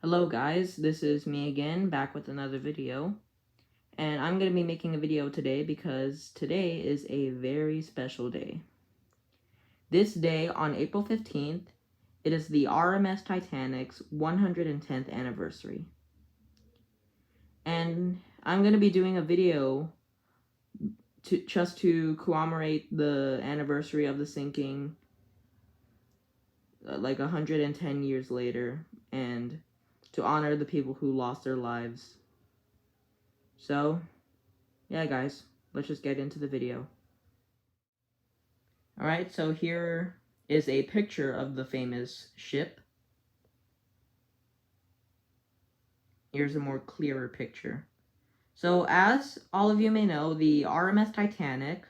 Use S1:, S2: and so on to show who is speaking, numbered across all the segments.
S1: Hello guys, this is me again, back with another video. And I'm going to be making a video today because today is a very special day. This day, on April 15th, it is the RMS Titanic's 110th anniversary. And I'm going to be doing a video just to commemorate the anniversary of the sinking, like 110 years later, and to honor the people who lost their lives. So, yeah guys, let's just get into the video. Alright, so here is a picture of the famous ship. Here's a more clearer picture. So, as all of you may know, the RMS Titanic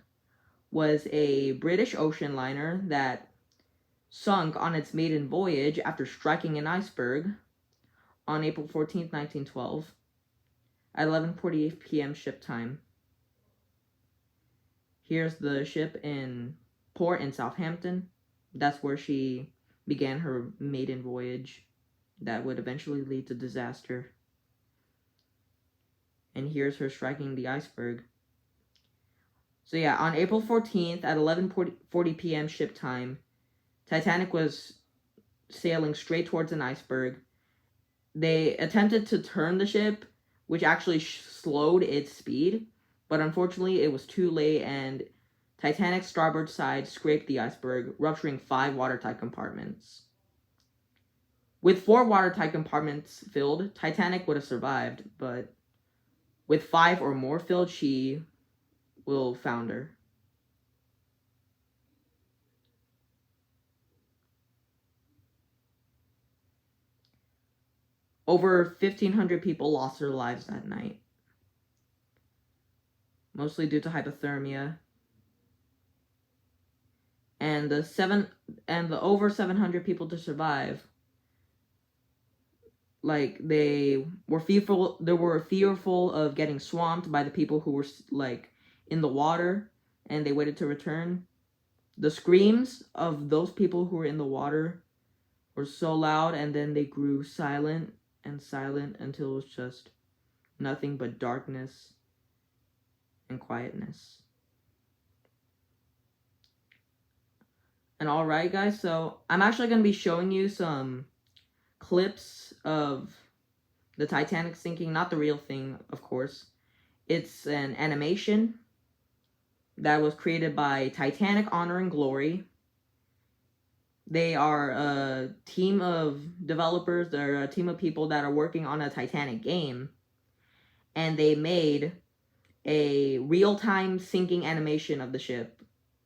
S1: was a British ocean liner that sunk on its maiden voyage after striking an iceberg on April 14th, 1912 at 11:48 p.m. ship time. Here's the ship in port in Southampton. That's where she began her maiden voyage that would eventually lead to disaster. And here's her striking the iceberg. So yeah, on April 14th at 11:40 p.m. ship time, Titanic was sailing straight towards an iceberg. They attempted to turn the ship, which actually slowed its speed, but unfortunately it was too late and Titanic's starboard side scraped the iceberg, rupturing 5 watertight compartments. With 4 watertight compartments filled, Titanic would have survived, but with 5 or more filled, she will founder. Over 1,500 people lost their lives that night, mostly due to hypothermia. And the over 700 people to survive, like, they were fearful of getting swamped by the people who were like in the water, and they waited to return. The screams of those people who were in the water were so loud, and then they grew silent and silent until it was just nothing but darkness and quietness. And alright guys, so I'm actually going to be showing you some clips of the Titanic sinking, not the real thing, of course. It's an animation that was created by Titanic Honor and Glory. They are a team of developers, they're a team of people that are working on a Titanic game, and they made a real-time sinking animation of the ship,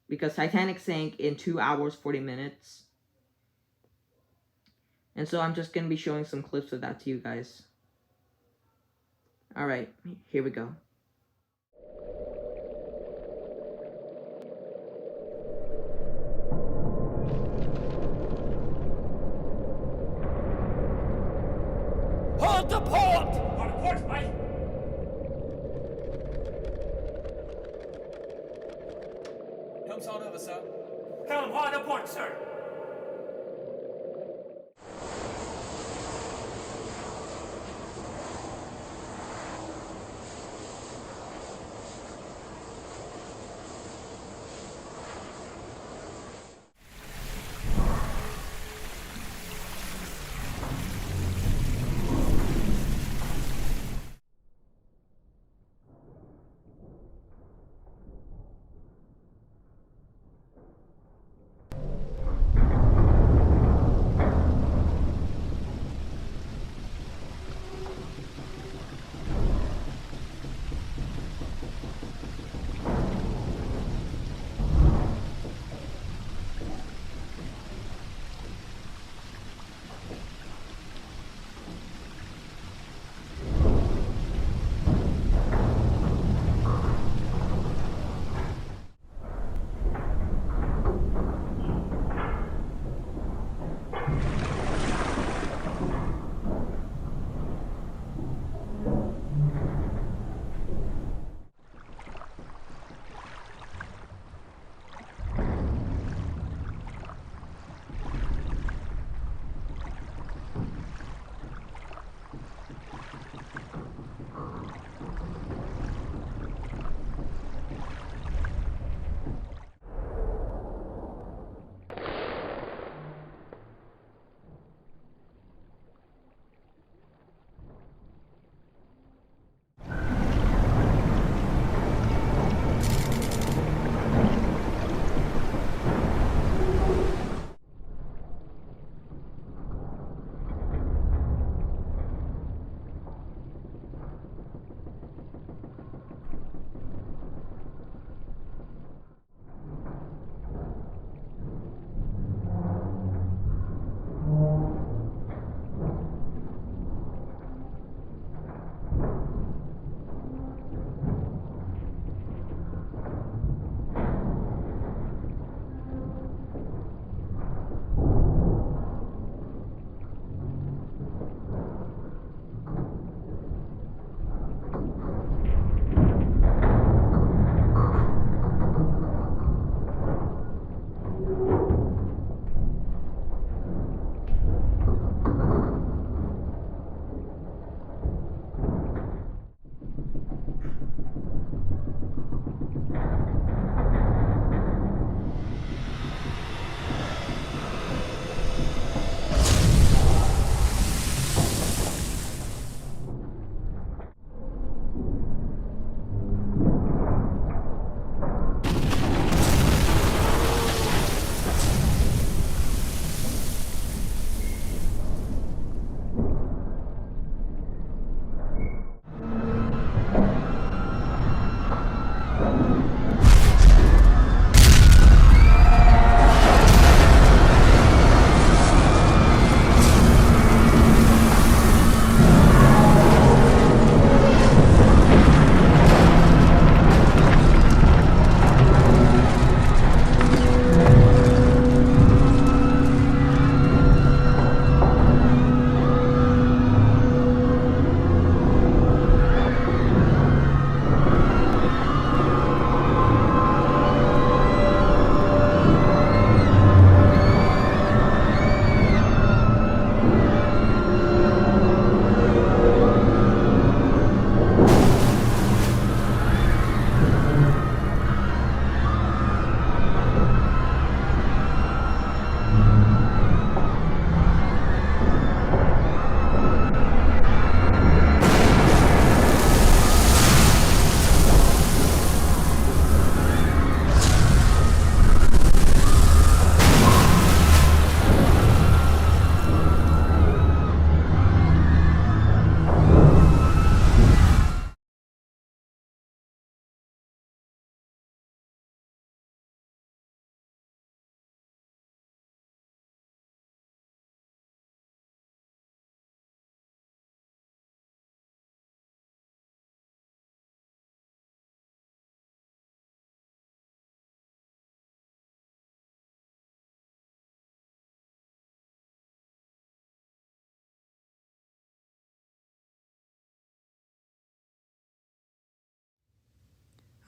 S1: because Titanic sank in 2 hours, 40 minutes. And so I'm just going to be showing some clips of that to you guys. Alright, here we go.
S2: Hold to port! On port, mate!
S3: Helm's hard over, sir.
S2: Helm hard a port, sir!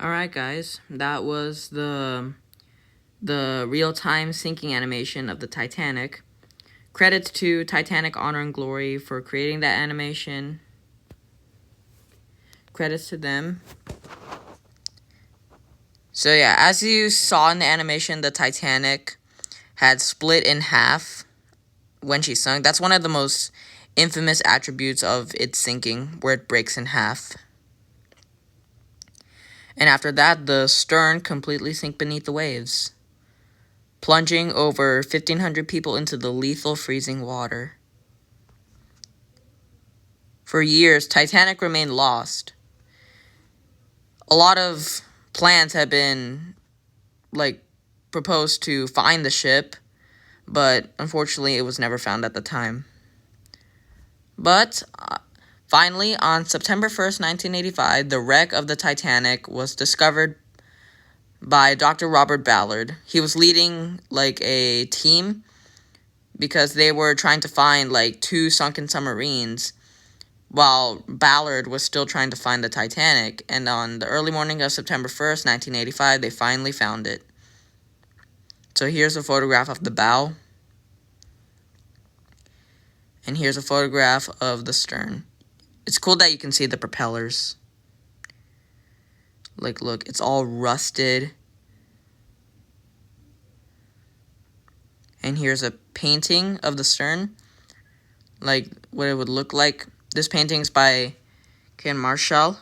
S1: Alright guys, that was the real-time sinking animation of the Titanic. Credits to Titanic Honor and Glory for creating that animation. Credits to them. So yeah, as you saw in the animation, the Titanic had split in half when she sunk. That's one of the most infamous attributes of its sinking, where it breaks in half. And after that, the stern completely sank beneath the waves, plunging over 1,500 people into the lethal freezing water. For years, Titanic remained lost. A lot of plans have been, proposed to find the ship, but unfortunately it was never found at the time. But finally, on September 1st, 1985, the wreck of the Titanic was discovered by Dr. Robert Ballard. He was leading, a team because they were trying to find, 2 sunken submarines while Ballard was still trying to find the Titanic. And on the early morning of September 1st, 1985, they finally found it. So here's a photograph of the bow. And here's a photograph of the stern. It's cool that you can see the propellers. Look, it's all rusted. And here's a painting of the stern. What it would look like. This painting's by Ken Marschell.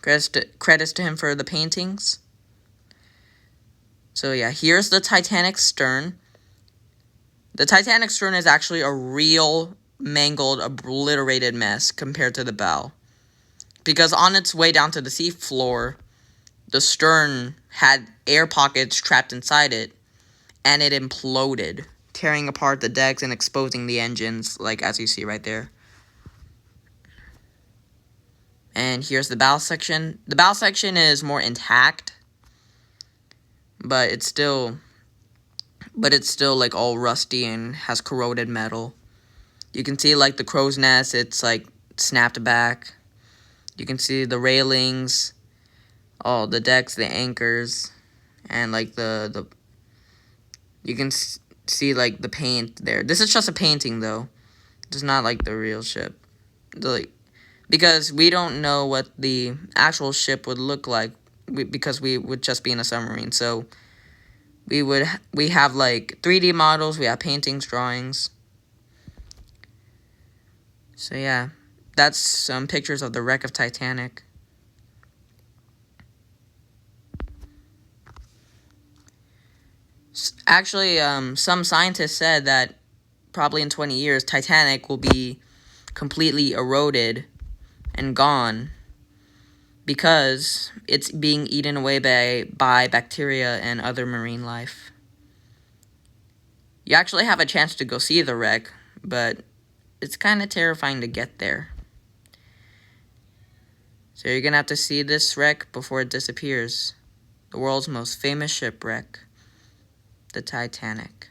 S1: Credits to him for the paintings. So yeah, here's the Titanic stern. The Titanic stern is actually a real mangled, obliterated mess compared to the bow. Because on its way down to the seafloor, the stern had air pockets trapped inside it, and it imploded, tearing apart the decks and exposing the engines, as you see right there. And here's the bow section. The bow section is more intact, but it's still all rusty and has corroded metal. You can see the crow's nest, it's snapped back. You can see the railings, all the decks, the anchors, and the you can see the paint there. This is just a painting though. It's not the real ship. Because we don't know what the actual ship would look like, because we would just be in a submarine. So we have 3D models, we have paintings, drawings. So yeah, that's some pictures of the wreck of Titanic. Actually, some scientists said that probably in 20 years, Titanic will be completely eroded and gone because it's being eaten away by bacteria and other marine life. You actually have a chance to go see the wreck, but it's kind of terrifying to get there. So you're going to have to see this wreck before it disappears. The world's most famous shipwreck, the Titanic.